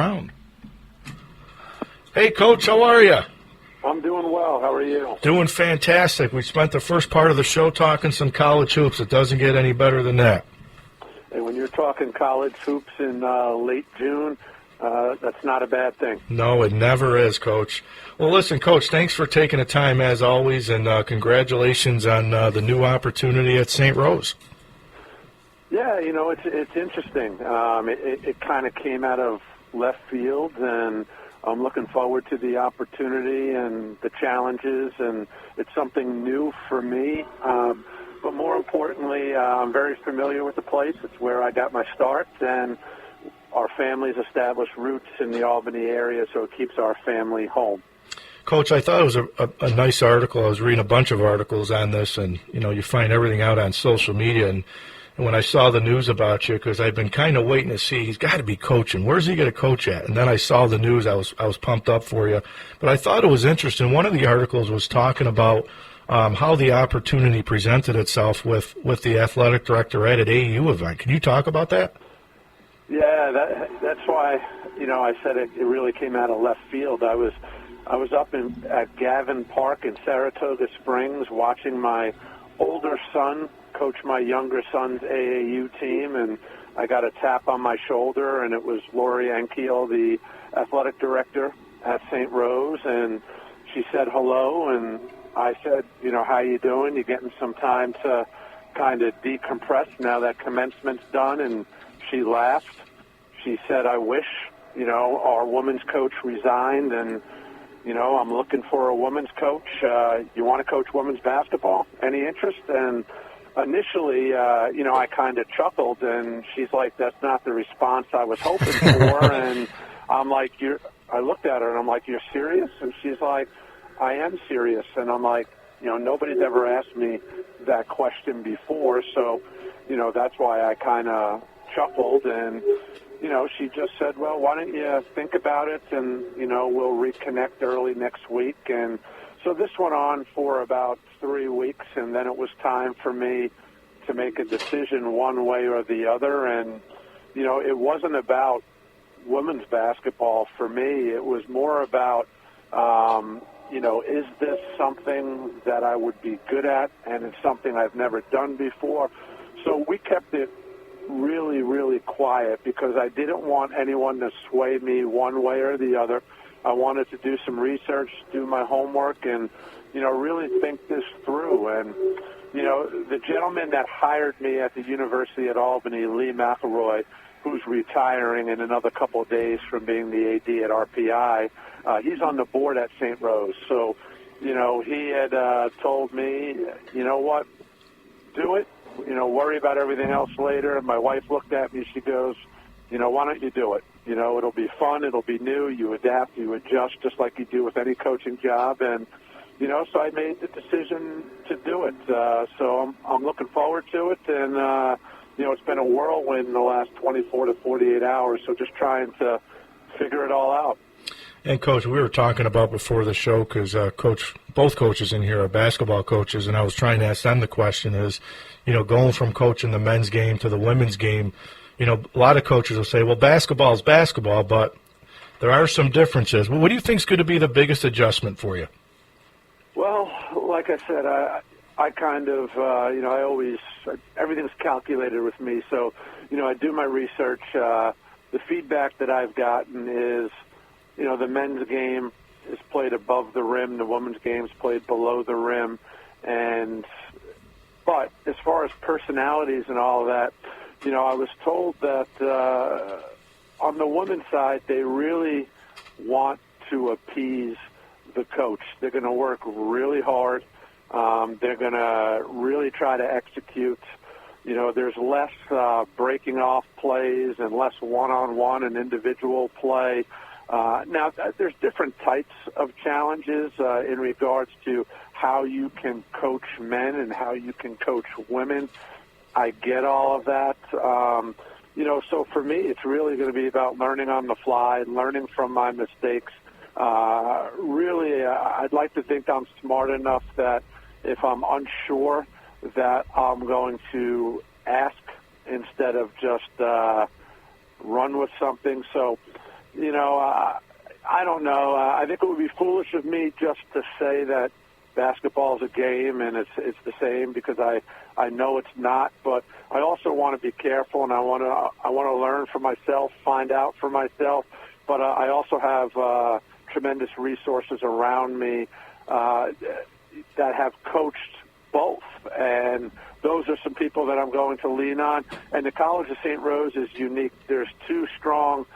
Round. Hey, Coach, how are you? I'm doing well. How are you? Doing fantastic. We spent the first part of the show talking some college hoops. It doesn't get any better than that. And when you're talking college hoops in late June, that's not a bad thing. No, it never is, Coach. Well, listen, Coach, thanks for taking the time as always, and congratulations on the new opportunity at St. Rose. Yeah, it's interesting. It kind of came out of left field, and I'm looking forward to the opportunity and the challenges, and it's something new for me. But more importantly, I'm very familiar with the place. It's where I got my start, and our family's established roots in the Albany area, so it keeps our family home. Coach, I thought it was a nice article. I was reading a bunch of articles on this, and, you find everything out on social media, and when I saw the news about you, because I've been kind of waiting to see, he's got to be coaching. Where's he going to coach at? And then I saw the news. I was pumped up for you. But I thought it was interesting. One of the articles was talking about how the opportunity presented itself with the athletic director at an AAU event. Can you talk about that? Yeah, that's why, I said it really came out of left field. I was up at Gavin Park in Saratoga Springs watching my older son coach my younger son's AAU team, and I got a tap on my shoulder, and it was Lori Ankiel, the athletic director at St. Rose, and she said hello, and I said, how you doing? You getting some time to kind of decompress now that commencement's done? And she laughed. She said, I wish, our women's coach resigned, and I'm looking for a women's coach. You want to coach women's basketball? Any interest? And initially, I kind of chuckled, and she's like, that's not the response I was hoping for. And I'm like, I looked at her, and I'm like, you're serious? And she's like, I am serious. And I'm like, nobody's ever asked me that question before, so, that's why I kind of chuckled. And, she just said, well, why don't you think about it, and, we'll reconnect early next week. And so this went on for about 3 weeks, and then it was time for me to make a decision one way or the other. And, it wasn't about women's basketball for me. It was more about, is this something that I would be good at, and it's something I've never done before? So we kept it really, really quiet because I didn't want anyone to sway me one way or the other. I wanted to do some research, do my homework, and, really think this through. And, the gentleman that hired me at the University at Albany, Lee McElroy, who's retiring in another couple of days from being the AD at RPI, he's on the board at St. Rose. So, he had told me, what, do it. Worry about everything else later. And my wife looked at me. She goes, why don't you do it? It'll be fun. It'll be new. You adapt. You adjust just like you do with any coaching job. And, so I made the decision to do it. So I'm looking forward to it. And, it's been a whirlwind in the last 24 to 48 hours. So just trying to figure it all out. And, Coach, we were talking about before the show because, both coaches in here are basketball coaches, and I was trying to ask them the question is, going from coaching the men's game to the women's game, a lot of coaches will say, well, basketball is basketball, but there are some differences. Well, what do you think is going to be the biggest adjustment for you? Well, like I said, I kind of, I always, everything's calculated with me. So, I do my research. The feedback that I've gotten is, the men's game is played above the rim. The women's game is played below the rim. But as far as personalities and all of that, I was told that on the women's side, they really want to appease the coach. They're going to work really hard. They're going to really try to execute. There's less breaking off plays and less one-on-one and individual play. Now, there's different types of challenges in regards to how you can coach men and how you can coach women. I get all of that. So for me, it's really going to be about learning on the fly, learning from my mistakes. Really, I'd like to think I'm smart enough that if I'm unsure, that I'm going to ask instead of just run with something. So, You know, I don't know. I think it would be foolish of me just to say that basketball is a game and it's the same, because I know it's not. But I also want to be careful, and I want to learn for myself, find out for myself. But I also have tremendous resources around me that have coached both, and those are some people that I'm going to lean on. And the College of St. Rose is unique. There's two strong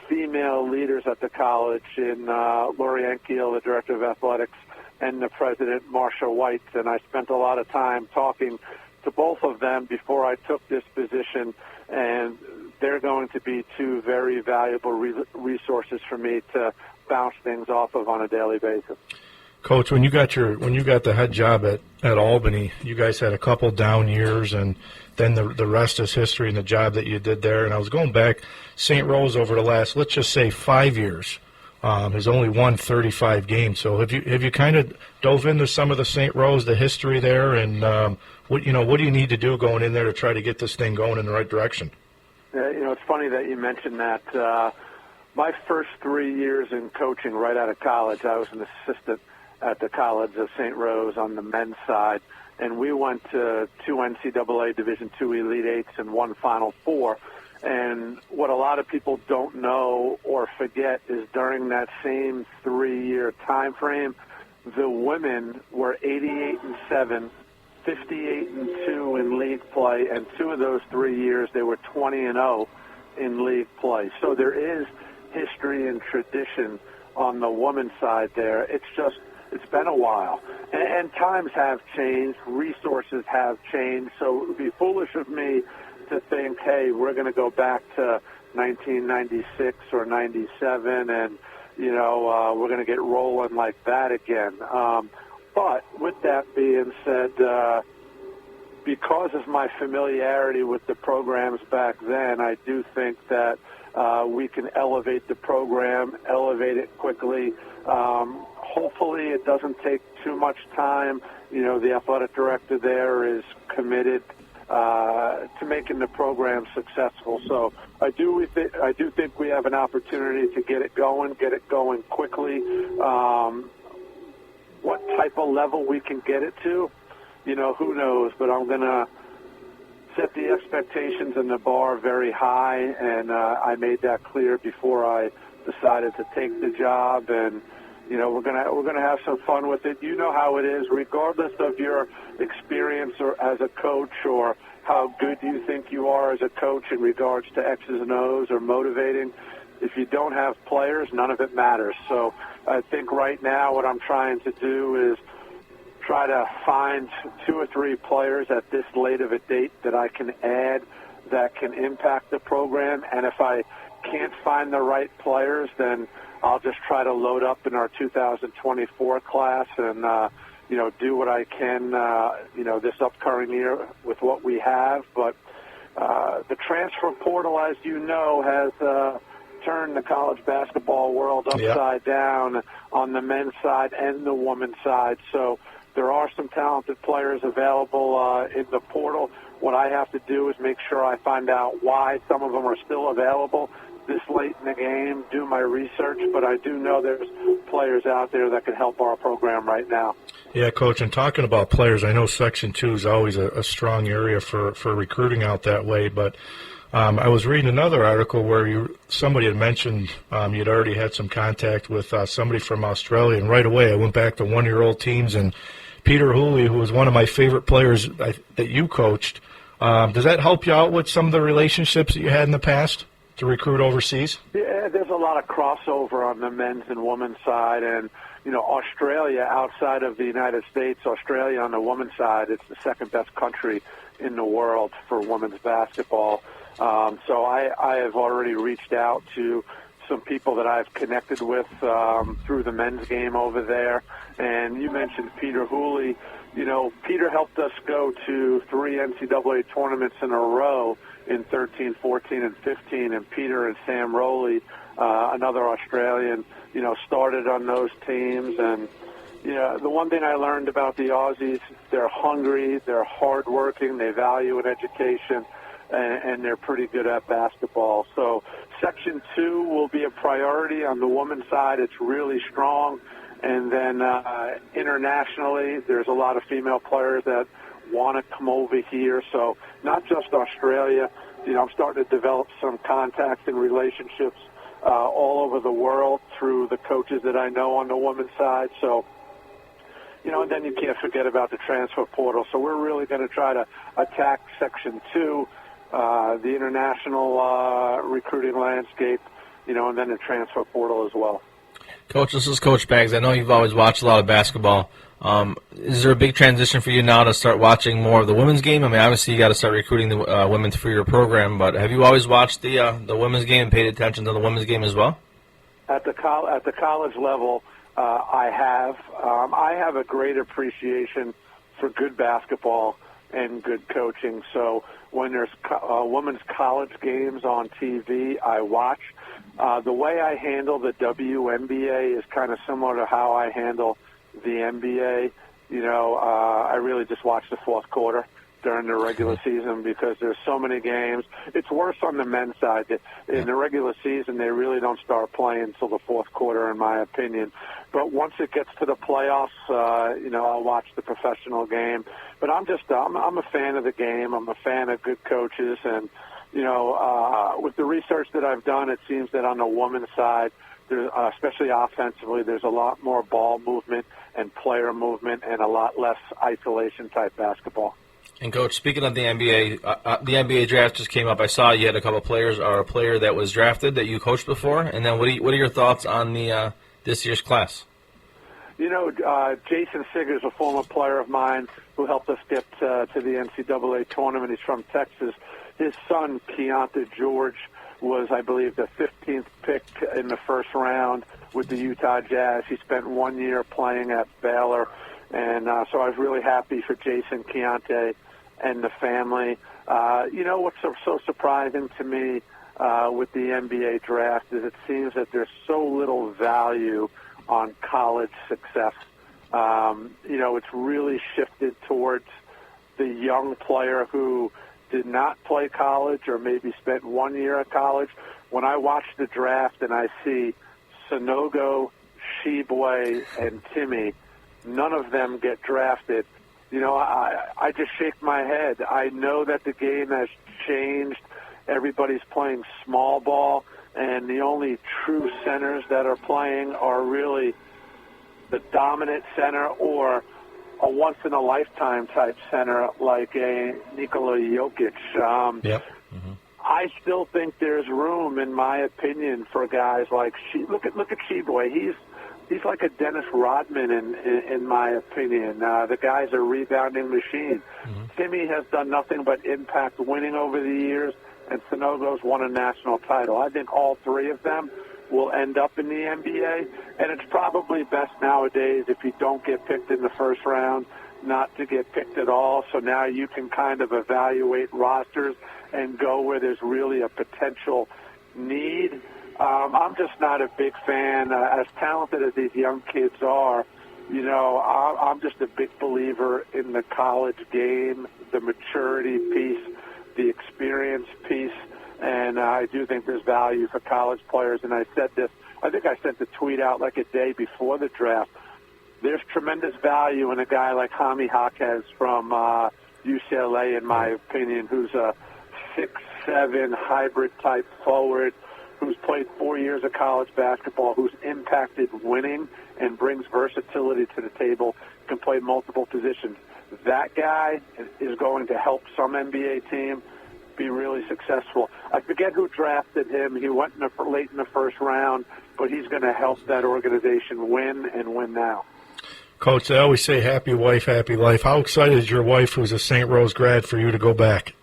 female leaders at the college in Lori Ankiel, the director of athletics, and the president, Marcia White. And I spent a lot of time talking to both of them before I took this position, and they're going to be two very valuable resources for me to bounce things off of on a daily basis. Coach, when you got the head job at Albany, you guys had a couple down years, and then the rest is history and the job that you did there. And I was going back, St. Rose over the last, let's just say, 5 years, has only won 35 games. So have you kind of dove into some of the St. Rose, the history there, and what do you need to do going in there to try to get this thing going in the right direction? It's funny that you mentioned that. My first 3 years in coaching right out of college, I was an assistant at the College of St. Rose on the men's side, and we went to 2 NCAA Division II Elite Eights and 1 Final Four. And what a lot of people don't know or forget is during that same 3-year time frame, the women were 88-7, 58-2 in league play, and 2 of those 3 years they were 20-0 in league play. So there is history and tradition on the women's side there. It's been a while, and times have changed, resources have changed, so it would be foolish of me to think, hey, we're going to go back to 1996 or 97 and, we're going to get rolling like that again. But with that being said, because of my familiarity with the programs back then, I do think that we can elevate the program, elevate it quickly. Hopefully it doesn't take too much time. The athletic director there is committed to making the program successful. So I do think we have an opportunity to get it going quickly. What type of level we can get it to, who knows? But I'm going to set the expectations and the bar very high, and I made that clear before I decided to take the job. And we're gonna have some fun with it. You know how it is, regardless of your experience or as a coach or how good you think you are as a coach in regards to X's and O's or motivating. If you don't have players, none of it matters. So I think right now what I'm trying to do is try to find 2 or 3 players at this late of a date that I can add that can impact the program. And if I can't find the right players, then I'll just try to load up in our 2024 class and, do what I can, this upcoming year with what we have. But the transfer portal, as you know, has turned the college basketball world upside down on the men's side and the women's side. So there are some talented players available in the portal. What I have to do is make sure I find out why some of them are still available this late in the game, do my research, but I do know there's players out there that can help our program right now. Yeah, Coach, and talking about players, I know Section 2 is always a strong area for recruiting out that way, but I was reading another article where somebody had mentioned you'd already had some contact with somebody from Australia, and right away I went back to 1-year-old teams, and Peter Hooley, who was one of my favorite players that you coached, does that help you out with some of the relationships that you had in the past to recruit overseas? Yeah, there's a lot of crossover on the men's and women's side, and Australia outside of the United States, Australia on the women's side, it's the second best country in the world for women's basketball. So I have already reached out to some people that I've connected with through the men's game over there. And you mentioned Peter Hooley. Peter helped us go to 3 NCAA tournaments in a row in 13, 14, and 15. And Peter and Sam Rowley, another Australian, started on those teams. And, the one thing I learned about the Aussies, they're hungry, they're hardworking, they value an education. and they're pretty good at basketball. So Section 2 will be a priority on the women's side. It's really strong. And then internationally, there's a lot of female players that want to come over here. So not just Australia. I'm starting to develop some contacts and relationships all over the world through the coaches that I know on the women's side. So, and then you can't forget about the transfer portal. So we're really going to try to attack Section 2, the international recruiting landscape, and then the transfer portal as well. Coach, this is Coach Baggs. I know you've always watched a lot of basketball. Is there a big transition for you now to start watching more of the women's game? I mean, obviously you got to start recruiting the women for your program, but have you always watched the women's game and paid attention to the women's game as well? At the college level, I have. I have a great appreciation for good basketball and good coaching. So when there's women's college games on TV, I watch. The way I handle the WNBA is kind of similar to how I handle the NBA. I really just watch the fourth quarter during the regular season because there's so many games. It's worse on the men's side. In the regular season, they really don't start playing until the fourth quarter, in my opinion. But once it gets to the playoffs, I'll watch the professional game. But I'm a fan of the game. I'm a fan of good coaches. And, with the research that I've done, it seems that on the women's side, especially offensively, there's a lot more ball movement and player movement and a lot less isolation-type basketball. And, Coach, speaking of the NBA, the NBA draft just came up. I saw you had a couple of players or a player that was drafted that you coached before. And then what are your thoughts on the this year's class? Jason Sigger is a former player of mine who helped us get to the NCAA tournament. He's from Texas. His son, Keontae George, was, I believe, the 15th pick in the first round with the Utah Jazz. He spent 1 year playing at Baylor. And so I was really happy for Jason, Keontae, and the family. What's so surprising to me with the NBA draft is it seems that there's so little value on college success. It's really shifted towards the young player who did not play college or maybe spent 1 year at college. When I watch the draft and I see Sanogo, Sheboy, and Timmy, none of them get drafted. I just shake my head. I know that the game has changed. Everybody's playing small ball, and the only true centers that are playing are really the dominant center or a once-in-a-lifetime type center like a Nikola Jokic. I still think there's room, in my opinion, for guys like look at Sheboy. He's like a Dennis Rodman in my opinion. The guy's a rebounding machine. Timmy has done nothing but impact winning over the years, and Sanogo's won a national title. I think all three of them will end up in the NBA, and it's probably best nowadays if you don't get picked in the first round not to get picked at all. So now you can kind of evaluate rosters and go where there's really a potential need. I'm just not a big fan. As talented as these young kids are, I'm just a big believer in the college game, the maturity piece, the experience piece, and I do think there's value for college players. And I said this, I think I sent the tweet out like a day before the draft. There's tremendous value in a guy like Jaime Jaquez from UCLA, in my opinion, who's a 6'7" hybrid-type forward, who's played 4 years of college basketball, who's impacted winning and brings versatility to the table, can play multiple positions. That guy is going to help some NBA team be really successful. I forget who drafted him. He went late in the first round, but he's going to help that organization win and win now. Coach, they always say happy wife, happy life. How excited is your wife, who's a St. Rose grad, for you to go back?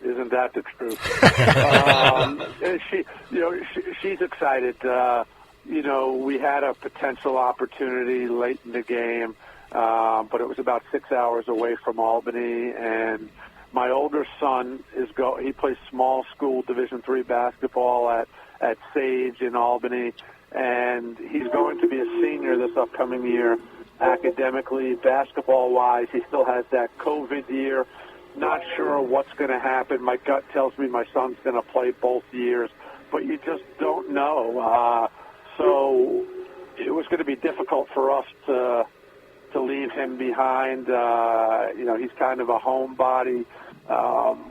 Isn't that the truth? She's excited. We had a potential opportunity late in the game, but it was about 6 hours away from Albany, and my older son he plays small school Division III basketball at Sage in Albany, and he's going to be a senior this upcoming year. Academically, basketball-wise, he still has that COVID year Not sure what's going to happen. My gut tells me my son's going to play both years, but you just don't know. So it was going to be difficult for us to leave him behind. He's kind of a homebody.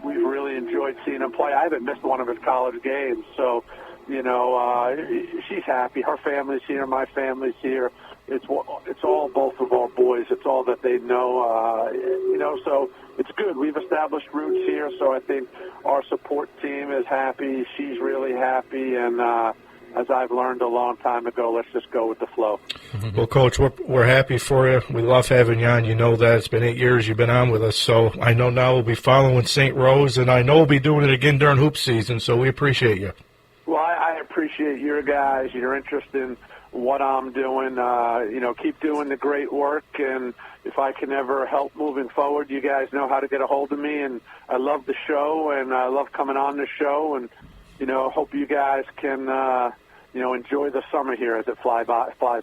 We've really enjoyed seeing him play. I haven't missed one of his college games, so she's happy. Her family's here, my family's here. It's all both of our boys. It's all that they know. So it's good. We've established roots here, so I think our support team is happy. She's really happy, and as I've learned a long time ago, let's just go with the flow. Well, Coach, we're happy for you. We love having you on. You know that. It's been 8 years you've been on with us, so I know now we'll be following St. Rose, and I know we'll be doing it again during hoop season, so we appreciate you. Well, I appreciate your guys, your interest in what I'm doing. Keep doing the great work, and if I can ever help moving forward, you guys know how to get a hold of me, and I love the show, and I love coming on the show, and, hope you guys can, enjoy the summer here as it flies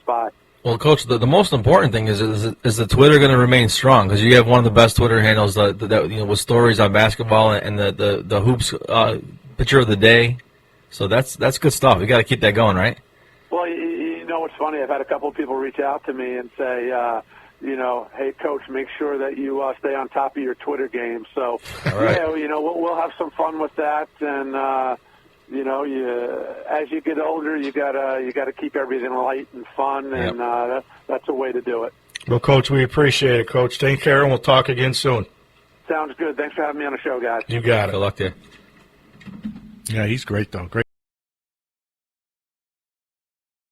by. Well, Coach, the most important thing is the Twitter going to remain strong? Because you have one of the best Twitter handles with stories on basketball and the hoops picture of the day. So that's good stuff. You got to keep that going, right? Well, what's funny? I've had a couple of people reach out to me and say, hey, Coach, make sure that you stay on top of your Twitter game. So, all right. We'll have some fun with that, and as you get older, you gotta keep everything light and fun, and that's a way to do it. Well, Coach, we appreciate it, Coach. Take care, and we'll talk again soon. Sounds good. Thanks for having me on the show, guys. You got it. Good luck to you. Yeah, he's great, though. Great.